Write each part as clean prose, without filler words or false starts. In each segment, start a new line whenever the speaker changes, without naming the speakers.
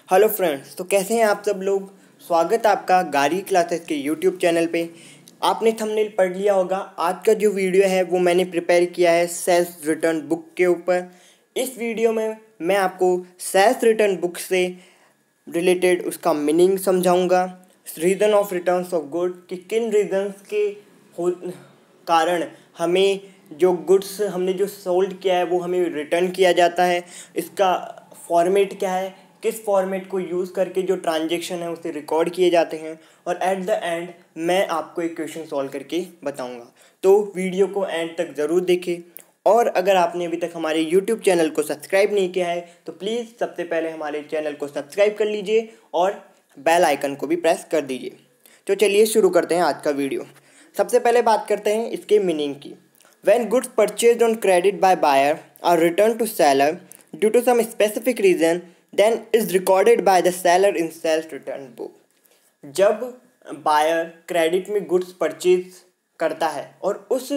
Hello friends, तो कैसे हैं आप सब लोग। स्वागत है आपका गारी क्लासेस के यूट्यूब चैनल पे। आपने थंबनेल पढ़ लिया होगा। आज का जो वीडियो है वो मैंने प्रिपेयर किया है सेल्स रिटर्न बुक के ऊपर। इस वीडियो में मैं आपको सेल्स रिटर्न बुक से रिलेटेड उसका मीनिंग समझाऊंगा, reason of returns of good कि किन रीजन्स के कारण हमें जो गुड्स हमने जो सोल्ड किया है वो हमें रिटर्न किया जाता है, इसका फॉर्मेट क्या है, किस फॉर्मेट को यूज़ करके जो ट्रांजेक्शन है उसे रिकॉर्ड किए जाते हैं, और एट द एंड मैं आपको एक क्वेश्चन सॉल्व करके बताऊंगा। तो वीडियो को एंड तक ज़रूर देखें। और अगर आपने अभी तक हमारे यूट्यूब चैनल को सब्सक्राइब नहीं किया है तो प्लीज़ सबसे पहले हमारे चैनल को सब्सक्राइब कर लीजिए और बेल आइकन को भी प्रेस कर दीजिए। तो चलिए शुरू करते हैं आज का वीडियो। सबसे पहले बात करते हैं इसके मीनिंग की। When goods purchased on credit by buyer are returned to seller due to some specific reason, then is recorded by the seller in sales return book. जब बायर क्रेडिट में गुड्स परचेज करता है और उस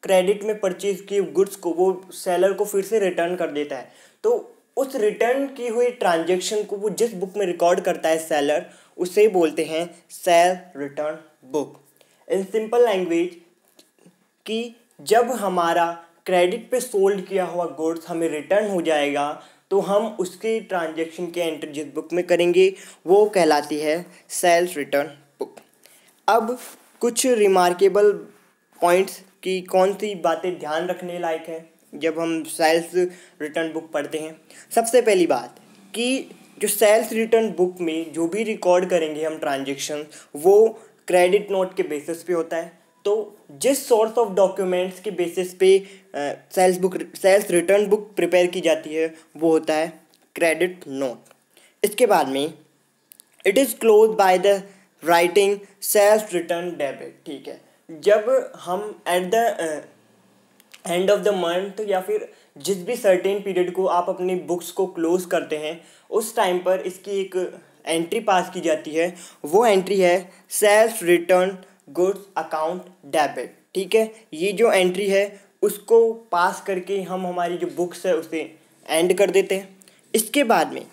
credit में purchase किए goods को वो सेलर को फिर से रिटर्न कर देता है, तो उस रिटर्न की हुई ट्रांजेक्शन को वो जिस बुक में रिकॉर्ड करता है सेलर, उसे बोलते हैं cell return book. In simple language कि जब हमारा क्रेडिट पे सोल्ड किया हुआ गुड्स हमें रिटर्न हो जाएगा तो हम उसके ट्रांजैक्शन के एंट्री जिस बुक में करेंगे वो कहलाती है सेल्स रिटर्न बुक। अब कुछ रिमार्केबल पॉइंट्स की कौन सी बातें ध्यान रखने लायक है जब हम सेल्स रिटर्न बुक पढ़ते हैं। सबसे पहली बात कि जो सेल्स रिटर्न बुक में जो भी रिकॉर्ड करेंगे हम ट्रांजैक्शन वो क्रेडिट नोट के बेसिस पे होता है। तो जिस सोर्स ऑफ डॉक्यूमेंट्स के बेसिस पे सेल्स रिटर्न बुक प्रिपेयर की जाती है वो होता है क्रेडिट नोट। इसके बाद में it is close by the writing sales return debit. ठीक है, जब हम at the end of the month या फिर जिस भी सर्टेन पीरियड को आप अपनी बुक्स को क्लोज करते हैं उस टाइम पर इसकी एक एंट्री पास की जाती है। वो एंट्री है sales return goods account debit. ठीक है, ये जो एंट्री है उसको पास करके हम हमारी जो बुक्स है उसे एंड कर देते हैं। इसके बाद में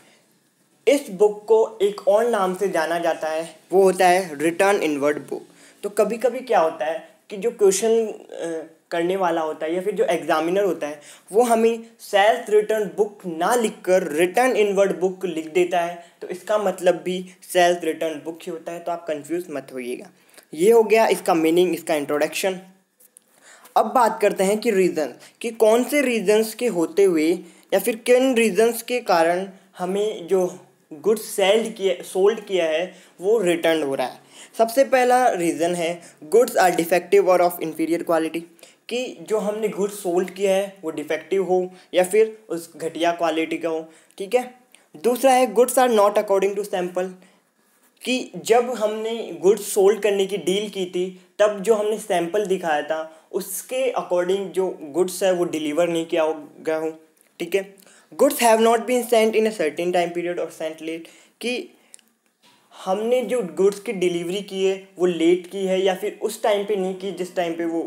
इस बुक को एक और नाम से जाना जाता है, वो होता है रिटर्न इनवर्ड बुक। तो कभी कभी क्या होता है कि जो क्वेश्चन करने वाला होता है या फिर जो एग्जामिनर होता है वो हमें सेल्स रिटर्न बुक ना लिखकर रिटर्न इनवर्ड बुक लिख देता है, तो इसका मतलब भी सेल्स रिटर्न बुक ही होता है। तो आप कंफ्यूज मत होइएगा। ये हो गया इसका मीनिंग, इसका इंट्रोडक्शन। अब बात करते हैं कि रीज़न, कि कौन से रीजंस के होते हुए या फिर किन रीजंस के कारण हमें जो गुड्स सोल्ड किया है वो रिटर्न हो रहा है। सबसे पहला रीज़न है गुड्स आर डिफेक्टिव और ऑफ इंफीरियर क्वालिटी, कि जो हमने गुड्स सोल्ड किया है वो डिफेक्टिव हो या फिर उस घटिया क्वालिटी का हो। ठीक है, दूसरा है goods are not according to sample, कि जब हमने गुड्स सोल्ड करने की डील की थी तब जो हमने सैंपल दिखाया था उसके अकॉर्डिंग जो गुड्स है वो डिलीवर नहीं किया गया हो। ठीक है, goods have not been sent in a certain time period और सेंट लेट, कि हमने जो गुड्स की डिलीवरी की है वो लेट की है या फिर उस टाइम पे नहीं की जिस टाइम पे वो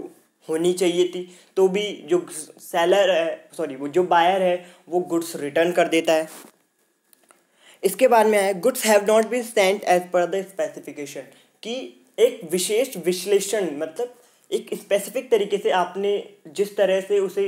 होनी चाहिए थी, तो भी जो सेलर है वो जो बायर है वो गुड्स रिटर्न कर देता है। इसके बाद में है goods have not been sent as per the specification, कि एक विशेष विश्लेषण मतलब एक स्पेसिफिक तरीके से आपने जिस तरह से उसे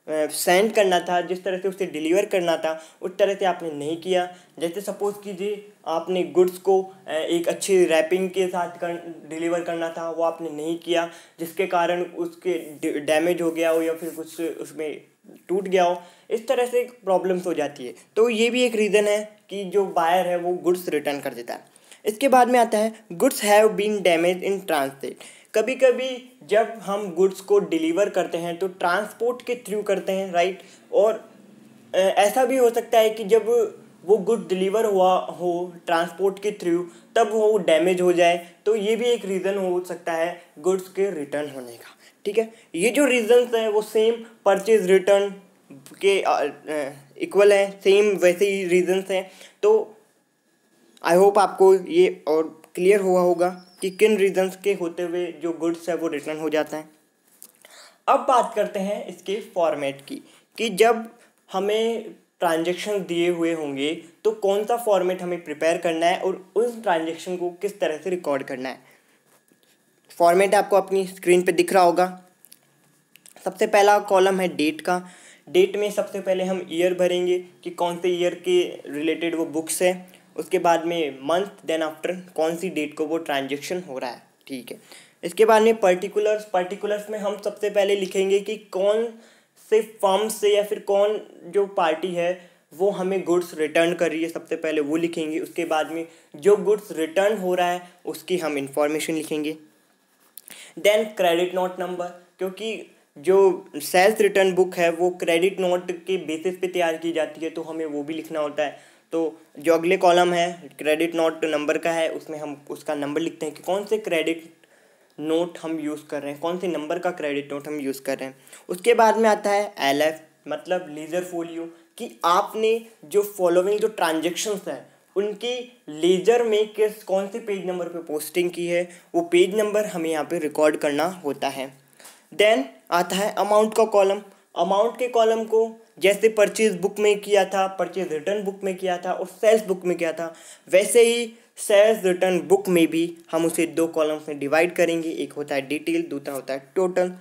सेंड करना था, जिस तरह से उसे डिलीवर करना था उस तरह से आपने नहीं किया। जैसे सपोज़ कीजिए आपने गुड्स को एक अच्छी रैपिंग के साथ डिलीवर करना था, वो आपने नहीं किया जिसके कारण उसके डैमेज हो गया हो या फिर कुछ उसमें टूट गया हो। इस तरह से प्रॉब्लम्स हो जाती है। तो ये भी एक रीज़न है कि जो बायर है वो गुड्स रिटर्न कर देता है। इसके बाद में आता है goods have been damage in translate. कभी कभी जब हम गुड्स को डिलीवर करते हैं तो ट्रांसपोर्ट के थ्रू करते हैं, राइट। और ऐसा भी हो सकता है कि जब वो गुड डिलीवर हुआ हो ट्रांसपोर्ट के थ्रू तब वो डैमेज हो जाए, तो ये भी एक रीज़न हो सकता है गुड्स के रिटर्न होने का। ठीक है, ये जो रीजंस हैं वो सेम परचेज रिटर्न के इक्वल हैं, सेम वैसे ही रीजंस हैं। तो आई होप आपको ये और क्लियर हुआ होगा कि किन रीजंस के होते हुए जो गुड्स है वो रिटर्न हो जाता है। अब बात करते हैं इसके फॉर्मेट की, कि जब हमें ट्रांजेक्शन दिए हुए होंगे तो कौन सा फॉर्मेट हमें प्रिपेयर करना है और उस ट्रांजेक्शन को किस तरह से रिकॉर्ड करना है। फॉर्मेट आपको अपनी स्क्रीन पे दिख रहा होगा। सबसे पहला कॉलम है डेट का। डेट में सबसे पहले हम ईयर भरेंगे कि कौन से ईयर के रिलेटेड वो बुक्स है। उसके बाद में मंथ, देन आफ्टर कौन सी डेट को वो ट्रांजेक्शन हो रहा है, ठीक है। इसके बाद में पर्टिकुलर्स में हम सबसे पहले लिखेंगे कि कौन से फर्म से या फिर कौन जो पार्टी है वो हमें गुड्स रिटर्न कर रही है, सबसे पहले वो लिखेंगे। उसके बाद में जो गुड्स रिटर्न हो रहा है उसकी हम इंफॉर्मेशन लिखेंगे। देन क्रेडिट नोट नंबर, क्योंकि जो सेल्स रिटर्न बुक है वो क्रेडिट नोट के बेसिस पे तैयार की जाती है तो हमें वो भी लिखना होता है। तो जो अगले कॉलम है क्रेडिट नोट नंबर का है, उसमें हम उसका नंबर लिखते हैं कि कौन से क्रेडिट नोट हम यूज़ कर रहे हैं, कौन से नंबर का क्रेडिट नोट हम यूज़ कर रहे हैं। उसके बाद में आता है LF मतलब लीजर फोलियो, कि आपने जो फॉलोइंग जो ट्रांजेक्शन्स हैं उनकी लेजर में कौन से पेज नंबर पे पोस्टिंग की है, वो पेज नंबर हमें यहाँ पे रिकॉर्ड करना होता है। देन आता है अमाउंट का कॉलम। अमाउंट के कॉलम को जैसे परचेज बुक में किया था, परचेज रिटर्न बुक में किया था और सेल्स बुक में किया था, वैसे ही सेल्स रिटर्न बुक में भी हम उसे 2 कॉलम्स में डिवाइड करेंगे। एक होता है डिटेल, दूसरा होता है टोटल।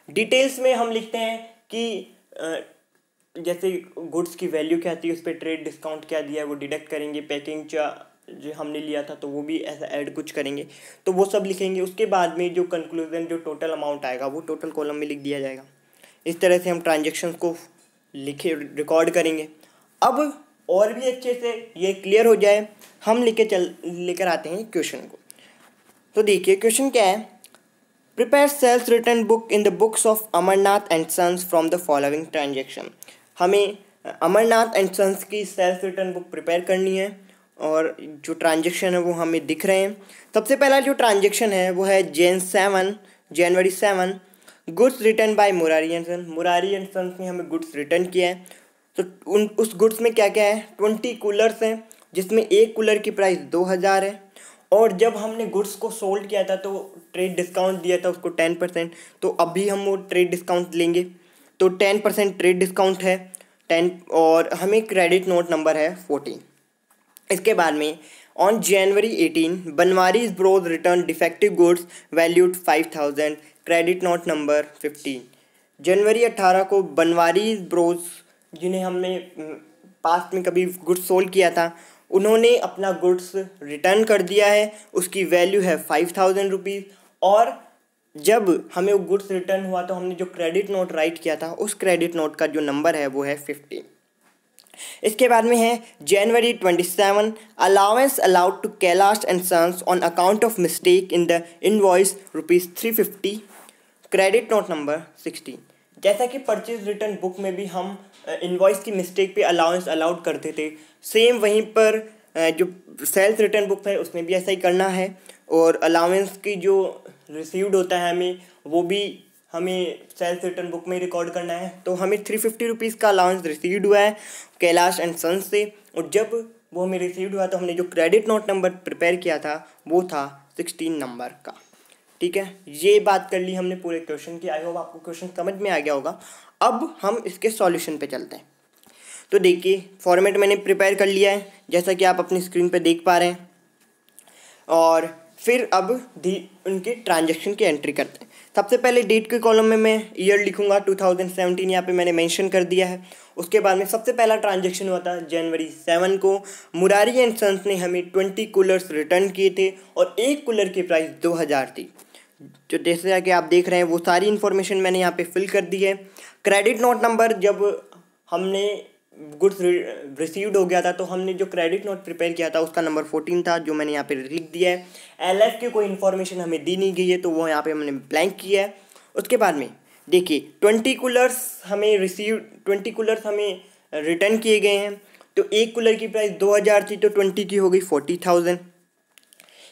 डिटेल्स में हम लिखते हैं कि जैसे गुड्स की वैल्यू क्या थी, उस पर ट्रेड डिस्काउंट क्या दिया है वो डिडक्ट करेंगे, पैकिंग जो हमने लिया था तो वो भी ऐसा ऐड कुछ करेंगे, तो वो सब लिखेंगे। उसके बाद में जो कंक्लूजन जो टोटल अमाउंट आएगा वो टोटल कॉलम में लिख दिया जाएगा। इस तरह से हम ट्रांजेक्शन को रिकॉर्ड करेंगे। अब और भी अच्छे से ये क्लियर हो जाए, हम लेकर आते हैं क्वेश्चन को। तो देखिए क्वेश्चन क्या है, prepare sales return book in the books of Amarnath and sons from the following transaction. हमें अमरनाथ एंड सन्स की सेल्स रिटर्न बुक प्रिपेयर करनी है और जो ट्रांजेक्शन है वो हमें दिख रहे हैं। सबसे पहला जो ट्रांजेक्शन है वो है January 7 goods return by Murari and son. Murari and sons ने हमें गुड्स रिटर्न किया है। तो उस गुड्स में क्या क्या है, 20 कूलर्स हैं जिसमें एक कूलर की प्राइस 2000 है। और जब हमने गुड्स को सोल्ड किया था तो ट्रेड डिस्काउंट दिया था उसको 10%, तो अभी हम वो ट्रेड डिस्काउंट लेंगे तो 10% ट्रेड डिस्काउंट है 10, और हमें क्रेडिट नोट नंबर है 14। इसके बाद में on January 18 Banwari's bros return defective goods valued 5000, credit note number 15। जनवरी 18 को बनवारीज ब्रोज, जिन्हें हमने पास्ट में कभी गुड्स सोल्ड किया था, उन्होंने अपना गुड्स रिटर्न कर दिया है, उसकी वैल्यू है 5000 रुपीज़। और जब हमें वो गुड्स रिटर्न हुआ तो हमने जो क्रेडिट नोट राइट किया था उस क्रेडिट नोट का जो नंबर है वो है 15। इसके बाद में है January 27 allowance allowed to Kailash and sons on account of mistake in the invoice ₹350, credit note number 16। जैसा कि परचेज रिटर्न बुक में भी हम इनवॉइस की मिस्टेक पे अलाउंस अलाउड करते थे, सेम वहीं पर जो सेल्स रिटर्न बुक है उसमें भी ऐसा ही करना है। और अलाउंस की जो रिसीव्ड होता है हमें वो भी हमें सेल्स रिटर्न बुक में रिकॉर्ड करना है। तो हमें 350 रुपीज़ का अलाउंस रिसीव्ड हुआ है कैलाश एंड सन्स से, और जब वो हमें रिसीव्ड हुआ तो हमने जो क्रेडिट नोट नंबर प्रिपेयर किया था वो था 16 नंबर का। ठीक है, ये बात कर ली हमने पूरे क्वेश्चन की। आई होप आपको क्वेश्चन समझ में आ गया होगा। अब हम इसके सॉल्यूशन पे चलते हैं। तो देखिए फॉर्मेट मैंने प्रिपेयर कर लिया है जैसा कि आप अपनी स्क्रीन पे देख पा रहे हैं, और फिर अब उनकी ट्रांजैक्शन की एंट्री करते हैं। सबसे पहले डेट के कॉलम में मैं ईयर लिखूंगा 2017, यहाँ पे मैंने मेंशन कर दिया है। उसके बाद में सबसे पहला ट्रांजैक्शन हुआ था जनवरी 7 को। मुरारी एंड सन्स ने हमें 20 कूलर्स रिटर्न किए थे और एक कूलर की प्राइस 2000 थी। जो जैसे कि आप देख रहे हैं वो सारी इन्फॉर्मेशन मैंने यहाँ पे फिल कर दी है। क्रेडिट नोट नंबर, जब हमने गुड्स रिसीव्ड हो गया था तो हमने जो क्रेडिट नोट प्रिपेयर किया था उसका नंबर 14 था, जो मैंने यहाँ पे लिख दिया है। LF की कोई इन्फॉर्मेशन हमें दी नहीं गई है तो वो यहाँ पे हमने ब्लैंक किया है। उसके बाद में देखिए 20 कूलर्स हमें रिटर्न किए गए हैं, तो एक कूलर की प्राइस 2000 थी तो 20 की हो गई 40,000।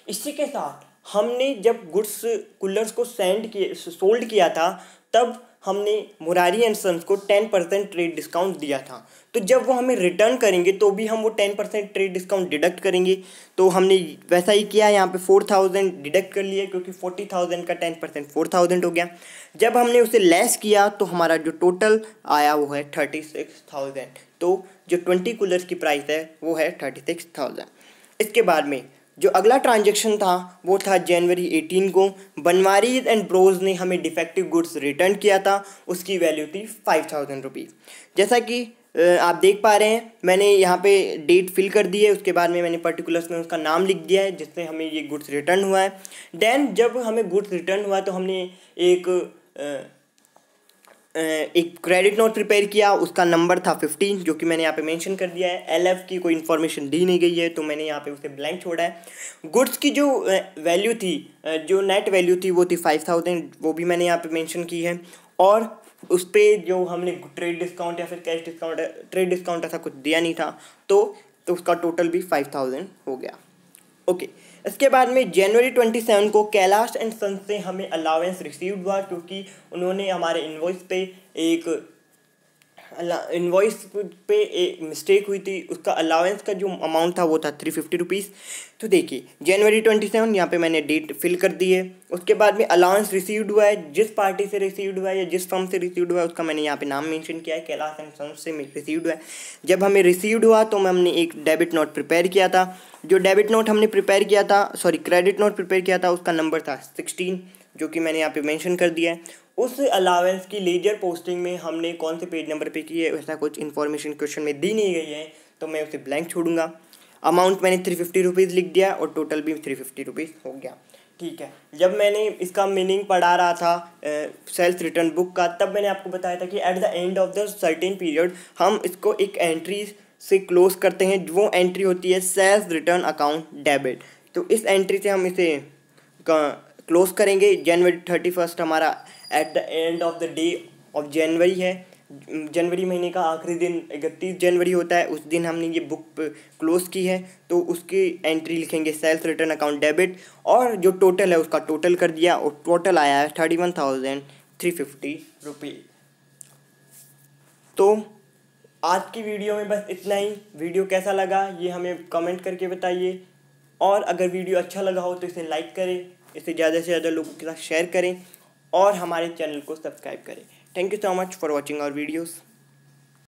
इसी के साथ हमने जब गुड्स कूलर्स को सोल्ड किया था तब हमने मुरारी एंड सन्स को 10% ट्रेड डिस्काउंट दिया था, तो जब वो हमें रिटर्न करेंगे तो भी हम वो 10% ट्रेड डिस्काउंट डिडक्ट करेंगे। तो हमने वैसा ही किया, यहाँ पे 4000 डिडक्ट कर लिया क्योंकि 40,000 का 10% 4000 हो गया। जब हमने उसे लेस किया तो हमारा जो टोटल आया वो है 36,000। तो जो 20 कूलर्स की प्राइस है वो है 36,000। इसके बाद में जो अगला ट्रांजैक्शन था वो था जनवरी 18 को। बनवारीज एंड ब्रोज ने हमें डिफेक्टिव गुड्स रिटर्न किया था, उसकी वैल्यू थी 5,000 रुपीज़। जैसा कि आप देख पा रहे हैं, मैंने यहाँ पे डेट फिल कर दी है, उसके बाद में मैंने पर्टिकुलर्स में उसका नाम लिख दिया है जिससे हमें ये गुड्स रिटर्न हुआ है। देन जब हमें गुड्स रिटर्न हुआ तो हमने एक क्रेडिट नोट प्रिपेयर किया, उसका नंबर था 15 जो कि मैंने यहाँ पे मेंशन कर दिया है। LF की कोई इन्फॉर्मेशन दी नहीं गई है तो मैंने यहाँ पे उसे ब्लैंक छोड़ा है। गुड्स की जो वैल्यू थी, जो नेट वैल्यू थी वो थी 5,000, वो भी मैंने यहाँ पे मेंशन की है। और उस पर जो हमने ट्रेड डिस्काउंट या फिर कैश डिस्काउंट, ट्रेड डिस्काउंट ऐसा कुछ दिया नहीं था, तो उसका टोटल भी 5,000 हो गया। ओके, इसके बाद में जनवरी 27 को कैलाश एंड सन्स से हमें अलाउंस रिसीव हुआ क्योंकि उन्होंने हमारे इन्वॉइस पे एक मिस्टेक हुई थी। उसका अलाउंस का जो अमाउंट था वो था 350 रुपीज़। तो देखिए जनवरी 27 यहाँ पे मैंने डेट फिल कर दी है। उसके बाद में अलाउंस रिसीव्ड हुआ है, जिस पार्टी से रिसीव्ड हुआ है या जिस फर्म से रिसीव्ड हुआ है उसका मैंने यहाँ पे नाम मेंशन किया है, कैलाश एंड सन्स से रिसीव्ड हुआ है। जब हमें रिसीव्ड हुआ तो हमने एक डेबिट नोट प्रिपेयर किया था। जो डेबिट नोट हमने प्रिपेयर किया था, क्रेडिट नोट प्रिपेयर किया था, उसका नंबर था 16 जो कि मैंने यहाँ पे मेंशन कर दिया है। उस अलावेंस की लेजर पोस्टिंग में हमने कौन से पेज नंबर पे की है वैसा कुछ इन्फॉर्मेशन क्वेश्चन में दी नहीं गई है, तो मैं उसे ब्लैंक छोड़ूंगा। अमाउंट मैंने 350 रुपीज़ लिख दिया और टोटल भी 350 रुपीज़ हो गया। ठीक है, जब मैंने इसका मीनिंग पढ़ा रहा था सेल्स रिटर्न बुक का, तब मैंने आपको बताया था कि eight the end of the certain period हम इसको एक एंट्री से क्लोज करते हैं। वो एंट्री होती है सेल्स रिटर्न अकाउंट डेबिट। तो इस एंट्री से हम इसे क्लोज करेंगे। जनवरी 31 हमारा eight the end of the day of January है। जनवरी महीने का आखिरी दिन 31 जनवरी होता है, उस दिन हमने ये बुक क्लोज की है। तो उसकी एंट्री लिखेंगे सेल्स रिटर्न अकाउंट डेबिट और जो टोटल है उसका टोटल कर दिया और टोटल आया है 31,350 रुपये। तो आज की वीडियो में बस इतना ही। वीडियो कैसा लगा ये हमें कमेंट करके बताइए, और अगर वीडियो अच्छा लगा हो तो इसे लाइक करें, इसे ज़्यादा से ज़्यादा लोगों के साथ शेयर करें और हमारे चैनल को सब्सक्राइब करें। Thank you so much for watching our videos.